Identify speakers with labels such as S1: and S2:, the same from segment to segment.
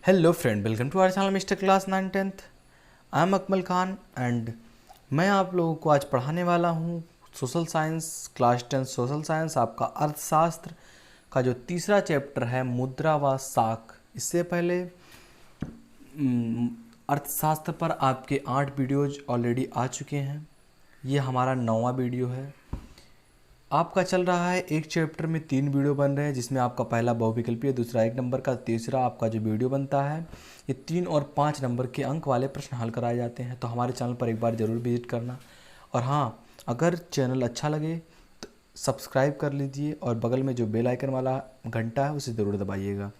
S1: Hello friend, welcome to our channel mister class 9th। I am Akmal Khan and मैं आप लोगों को आज पढ़ाने वाला हूँ social science class 10 social science आपका अर्थशास्त्र का जो तीसरा चैप्टर है मुद्रा व साख। इससे पहले अर्थशास्त्र पर आपके 8 वीडियोज ऑलरेडी आ चुके हैं। ये हमारा 9वां वीडियो है। आपका चल रहा है एक चैप्टर में 3 वीडियो बन रहे हैं, जिसमें आपका पहला बहुविकल्पीय, दूसरा 1 नंबर का, तीसरा आपका जो वीडियो बनता है ये 3 और 5 नंबर के अंक वाले प्रश्न हल कराए जाते हैं। तो हमारे चैनल पर एक बार ज़रूर विजिट करना। और हाँ, अगर चैनल अच्छा लगे तो सब्सक्राइब कर लीजिए और बगल में जो बेल आइकन वाला घंटा है उसे ज़रूर दबाइएगा।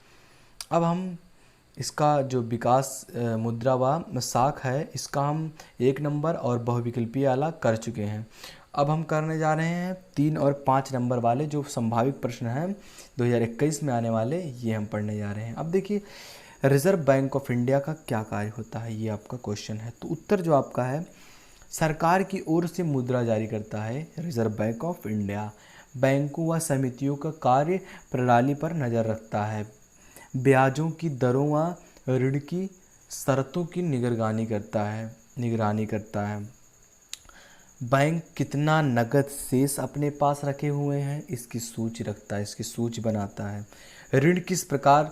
S1: अब हम इसका जो विकास मुद्रा व साख है, इसका हम 1 नंबर और बहुविकल्पीय वाला कर चुके हैं। अब हम करने जा रहे हैं 3 और 5 नंबर वाले जो संभावित प्रश्न हैं 2021 में आने वाले, ये हम पढ़ने जा रहे हैं। अब देखिए, रिजर्व बैंक ऑफ इंडिया का क्या कार्य होता है, ये आपका क्वेश्चन है। तो उत्तर जो आपका है, सरकार की ओर से मुद्रा जारी करता है रिजर्व बैंक ऑफ इंडिया। बैंकों व समितियों का कार्य प्रणाली पर नज़र रखता है। ब्याजों की दरों व ऋण की शर्तों की निगरानी करता है। बैंक कितना नकद शेष अपने पास रखे हुए हैं इसकी सूची रखता है, इसकी सूची बनाता है। ऋण किस प्रकार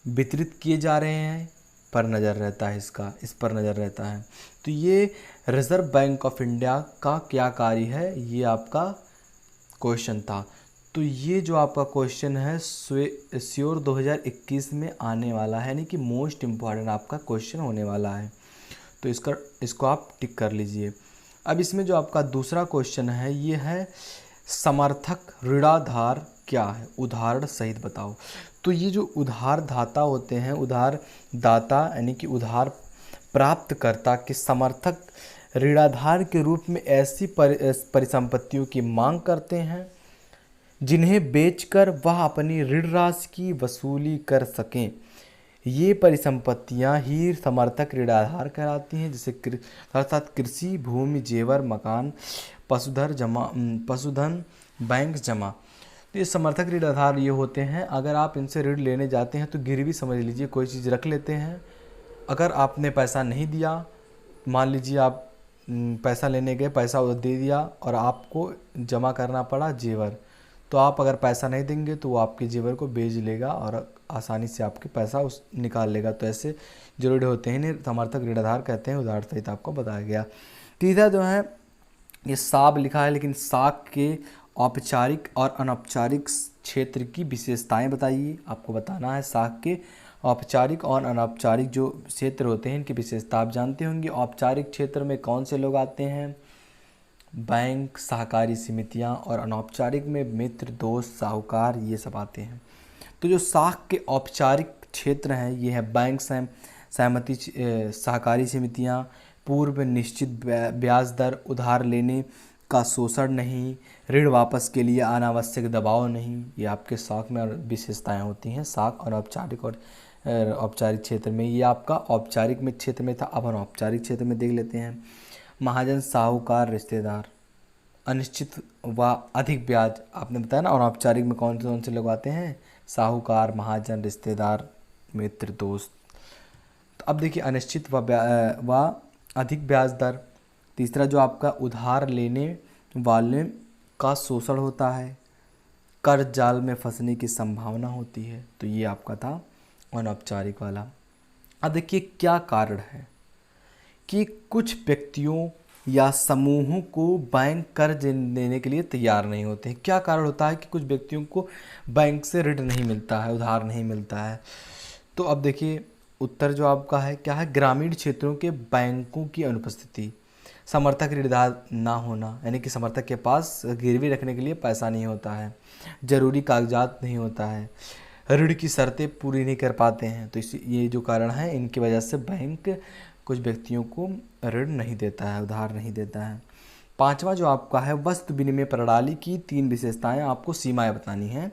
S1: वितरित किए जा रहे हैं पर नज़र रहता है, इस पर नज़र रहता है। तो ये रिजर्व बैंक ऑफ इंडिया का क्या कार्य है, ये आपका क्वेश्चन था। तो ये जो आपका क्वेश्चन है श्योर 2021 में आने वाला है, यानी कि मोस्ट इम्पॉर्टेंट आपका क्वेश्चन होने वाला है। तो इसको आप टिक कर लीजिए। अब इसमें जो आपका दूसरा क्वेश्चन है, ये है समर्थक ऋणाधार क्या है, उदाहरण सहित बताओ। तो ये जो उधार दाता होते हैं, उधार दाता यानी कि उधार प्राप्तकर्ता के समर्थक ऋणाधार के रूप में ऐसी परिसंपत्तियों की मांग करते हैं जिन्हें बेचकर वह अपनी ऋण राशि की वसूली कर सकें। ये परिसंपत्तियां ही समर्थक ऋणाधार कहलाती हैं, जैसे अर्थात कृषि भूमि, जेवर, मकान, पशुधन, बैंक जमा। तो ये समर्थक ऋणाधार ये होते हैं। अगर आप इनसे ऋण लेने जाते हैं तो गिरवी समझ लीजिए, कोई चीज़ रख लेते हैं। अगर आपने पैसा नहीं दिया, मान लीजिए आप पैसा लेने गए, पैसा दे दिया और आपको जमा करना पड़ा जेवर, तो आप अगर पैसा नहीं देंगे तो वो आपके जेवर को बेच लेगा और आसानी से आपके पैसा निकाल लेगा। तो ऐसे जो ऋण होते हैं इन्हें समर्थक ऋणाधार कहते हैं, उदाहरण सहित आपको बताया गया। तीसरा जो है, ये साब लिखा है, लेकिन साख के औपचारिक और अनौपचारिक क्षेत्र की विशेषताएं बताइए। आपको बताना है साख के औपचारिक और अनौपचारिक जो क्षेत्र होते हैं इनकी विशेषता आप जानते होंगे। औपचारिक क्षेत्र में कौन से लोग आते हैं, बैंक, सहकारी समितियां, और अनौपचारिक में मित्र, दोस्त, साहूकार, ये सब आते हैं। तो जो साख के औपचारिक क्षेत्र हैं ये है बैंक, सहमति, सहकारी समितियां, पूर्व निश्चित ब्याज दर, उधार लेने का शोषण नहीं, ऋण वापस के लिए अनावश्यक दबाव नहीं, ये आपके साख में विशेषताएं होती हैं। साख अनौपचारिक और औपचारिक क्षेत्र में, ये आपका औपचारिक में क्षेत्र में था। अब अनौपचारिक क्षेत्र में देख लेते हैं। महाजन, साहूकार, रिश्तेदार, अनिश्चित व अधिक ब्याज, आपने बताया ना अनौपचारिक में कौन से लोग आते हैं, साहूकार, महाजन, रिश्तेदार, मित्र, दोस्त। तो अब देखिए, अनिश्चित व अधिक ब्याज दर। तीसरा जो आपका उधार लेने वाले का शोषण होता है, कर्ज जाल में फंसने की संभावना होती है। तो ये आपका था अनौपचारिक वाला। अब देखिए क्या कारण है कि कुछ व्यक्तियों या समूहों को बैंक कर्ज देने के लिए तैयार नहीं होते हैं। क्या कारण होता है कि कुछ व्यक्तियों को बैंक से ऋण नहीं मिलता है, उधार नहीं मिलता है। तो अब देखिए उत्तर जो आपका है क्या है, ग्रामीण क्षेत्रों के बैंकों की अनुपस्थिति, समर्थक ऋणदार ना होना, यानी कि समर्थक के पास गिरवी रखने के लिए पैसा नहीं होता है, जरूरी कागजात नहीं होता है, ऋण की शर्तें पूरी नहीं कर पाते हैं। तो ये जो कारण है, इनकी वजह से बैंक कुछ व्यक्तियों को ऋण नहीं देता है, उधार नहीं देता है। पांचवा जो आपका है, वस्तु विनिमय प्रणाली की 3 विशेषताएं, आपको सीमाएं बतानी हैं,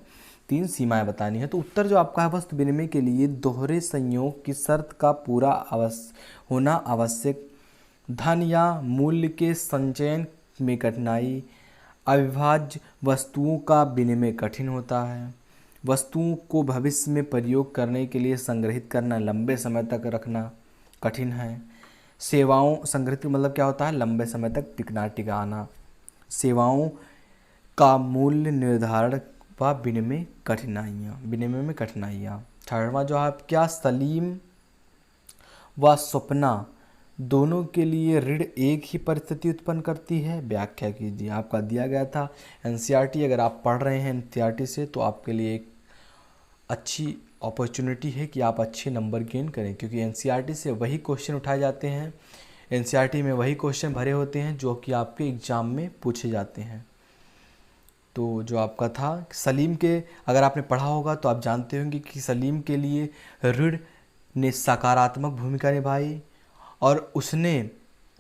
S1: 3 सीमाएं बतानी है। तो उत्तर जो आपका है, वस्तु विनिमय के लिए दोहरे संयोग की शर्त का पूरा होना आवश्यक, धन या मूल्य के संचयन में कठिनाई, अविभाज्य वस्तुओं का विनिमय कठिन होता है, वस्तुओं को भविष्य में प्रयोग करने के लिए संग्रहित करना, लंबे समय तक रखना कठिन है। सेवाओं संग्रहित मतलब क्या होता है, लंबे समय तक टिकना टिकाना। सेवाओं का मूल्य निर्धारण व विनिमय में कठिनाइयाँ। थर्डवा जो है क्या, सलीम व स्वप्ना दोनों के लिए ऋण एक ही परिस्थिति उत्पन्न करती है, व्याख्या कीजिए। आपका दिया गया था एनसीईआरटी, अगर आप पढ़ रहे हैं एनसीईआरटी से तो आपके लिए एक अच्छी अपॉर्चुनिटी है कि आप अच्छे नंबर गेन करें, क्योंकि एनसीईआरटी से वही क्वेश्चन उठाए जाते हैं, एनसीईआरटी में वही क्वेश्चन भरे होते हैं जो कि आपके एग्ज़ाम में पूछे जाते हैं। तो जो आपका था सलीम के, अगर आपने पढ़ा होगा तो आप जानते होंगे कि सलीम के लिए ऋण ने सकारात्मक भूमिका निभाई और उसने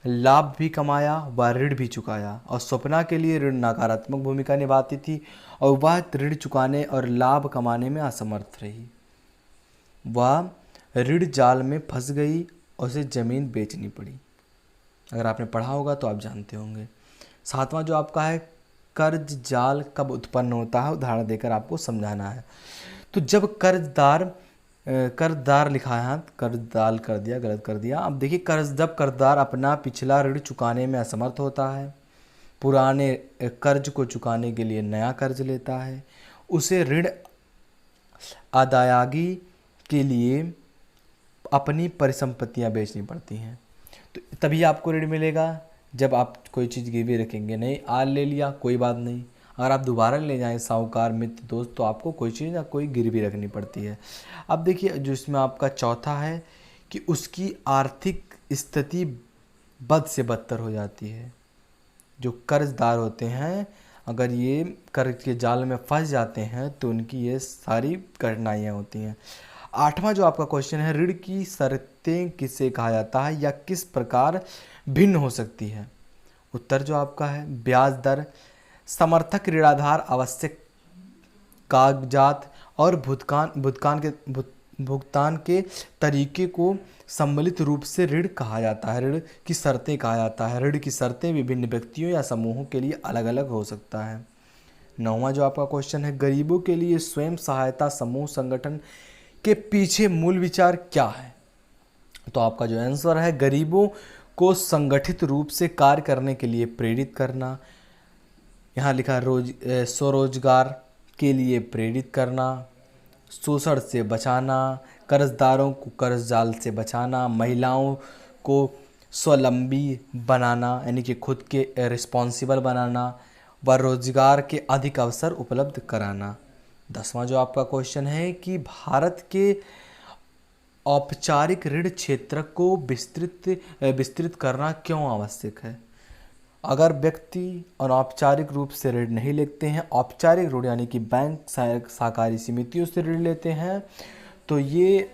S1: लाभ भी कमाया व ऋण भी चुकाया, और स्वप्ना के लिए ऋण नकारात्मक भूमिका निभाती थी और वह ऋण चुकाने और लाभ कमाने में असमर्थ रही। वह ऋण जाल में फंस गई और उसे ज़मीन बेचनी पड़ी। अगर आपने पढ़ा होगा तो आप जानते होंगे। सातवां जो आपका है, कर्ज जाल कब उत्पन्न होता है, उदाहरण देकर आपको समझाना है। तो जब कर्जदार लिखा है, कर्जदार कर दिया, गलत कर दिया। अब देखिए, जब कर्जदार अपना पिछला ऋण चुकाने में असमर्थ होता है, पुराने कर्ज को चुकाने के लिए नया कर्ज लेता है, उसे ऋण अदायगी के लिए अपनी परिसंपत्तियां बेचनी पड़ती हैं। तो तभी आपको ऋण मिलेगा जब आप कोई चीज़ गिरवी रखेंगे। नहीं, आज ले लिया कोई बात नहीं, अगर आप दोबारा ले जाएं साहूकार मित्र दोस्त तो आपको कोई चीज़ ना कोई गिरवी रखनी पड़ती है। अब देखिए जो इसमें आपका चौथा है कि उसकी आर्थिक स्थिति बद से बदतर हो जाती है। जो कर्जदार होते हैं अगर ये कर्ज के जाल में फंस जाते हैं तो उनकी ये सारी कठिनाइयाँ होती हैं। आठवां जो आपका क्वेश्चन है, ऋण की शर्तें किसे कहा जाता है या किस प्रकार भिन्न हो सकती है। उत्तर जो आपका है, ब्याज दर, समर्थक ऋणाधार, आवश्यक कागजात और भुगतान के तरीके को सम्मिलित रूप से ऋण कहा जाता है, ऋण की शर्तें कहा जाता है। ऋण की शर्तें विभिन्न व्यक्तियों या समूहों के लिए अलग अलग हो सकता है। नौवां जो आपका क्वेश्चन है, गरीबों के लिए स्वयं सहायता समूह संगठन के पीछे मूल विचार क्या है। तो आपका जो आंसर है, गरीबों को संगठित रूप से कार्य करने के लिए प्रेरित करना। यहाँ लिखा स्वरोजगार के लिए प्रेरित करना, शोषण से बचाना, कर्जदारों को कर्ज जाल से बचाना, महिलाओं को स्वावलंबी बनाना यानी कि खुद के रिस्पॉन्सिबल बनाना व रोजगार के अधिक अवसर उपलब्ध कराना। 10वां जो आपका क्वेश्चन है कि भारत के औपचारिक ऋण क्षेत्र को विस्तृत करना क्यों आवश्यक है। अगर व्यक्ति अनौपचारिक रूप से ऋण नहीं लेते हैं, औपचारिक ऋण यानी कि बैंक सहकारी समितियों से ऋण लेते हैं, तो ये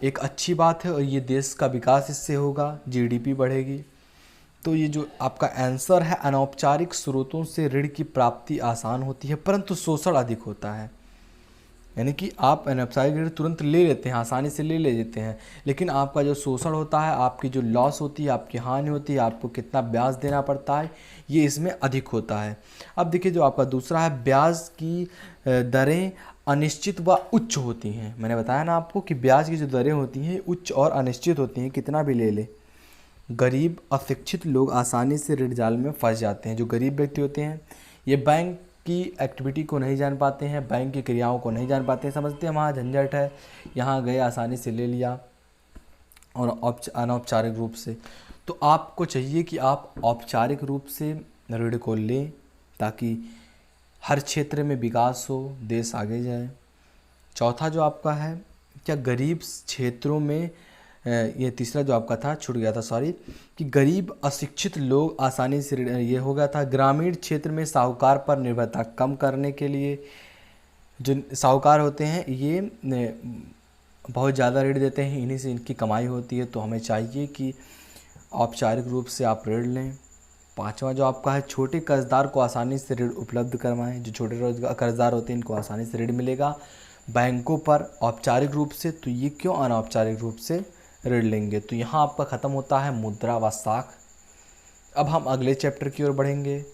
S1: एक अच्छी बात है और ये देश का विकास इससे होगा, जीडीपी बढ़ेगी। तो ये जो आपका आंसर है, अनौपचारिक स्रोतों से ऋण की प्राप्ति आसान होती है परंतु शोषण अधिक होता है। यानी कि आप अनौपचारिक ऋण तुरंत ले लेते हैं, आसानी से ले लेते हैं, लेकिन आपका जो शोषण होता है, आपकी जो लॉस होती है, आपकी हानि होती है, आपको कितना ब्याज देना पड़ता है, ये इसमें अधिक होता है। अब देखिए जो आपका दूसरा है, ब्याज की दरें अनिश्चित व उच्च होती हैं। मैंने बताया ना आपको कि ब्याज की जो दरें होती हैं उच्च और अनिश्चित होती हैं, कितना भी ले ले। गरीब अशिक्षित लोग आसानी से ऋण जाल में फंस जाते हैं। जो गरीब व्यक्ति होते हैं ये बैंक की एक्टिविटी को नहीं जान पाते हैं, बैंक की क्रियाओं को नहीं जान पाते हैं, समझते हैं वहाँ झंझट है, यहाँ गए आसानी से ले लिया और अनौपचारिक रूप से। तो आपको चाहिए कि आप औपचारिक रूप से ऋण को लें ताकि हर क्षेत्र में विकास हो, देश आगे जाए। चौथा जो आपका है, क्या गरीब क्षेत्रों में ये तीसरा जो आपका था छूट गया था, सॉरी, कि गरीब अशिक्षित लोग आसानी से ये हो गया था। ग्रामीण क्षेत्र में साहूकार पर निर्भरता कम करने के लिए, जो साहूकार होते हैं ये बहुत ज़्यादा ऋण देते हैं, इन्हीं से इनकी कमाई होती है, तो हमें चाहिए कि औपचारिक रूप से आप ऋण लें। पांचवा जो आपका है, छोटे कर्जदार को आसानी से ऋण उपलब्ध करवाएं। जो छोटे कर्जदार होते हैं इनको आसानी से ऋण मिलेगा बैंकों पर औपचारिक रूप से, तो ये क्यों अनौपचारिक रूप से ऋण लेंगे। तो यहाँ आपका ख़त्म होता है मुद्रा व साख। अब हम अगले चैप्टर की ओर बढ़ेंगे।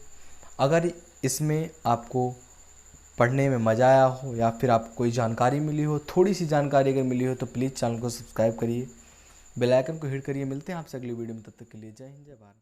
S1: अगर इसमें आपको पढ़ने में मज़ा आया हो या फिर आपको कोई जानकारी मिली हो, थोड़ी सी जानकारी अगर मिली हो तो प्लीज़ चैनल को सब्सक्राइब करिए, बेल आइकन को हिट करिए। मिलते हैं आपसे अगली वीडियो में, तब तक के लिए जय हिंद जय भारत।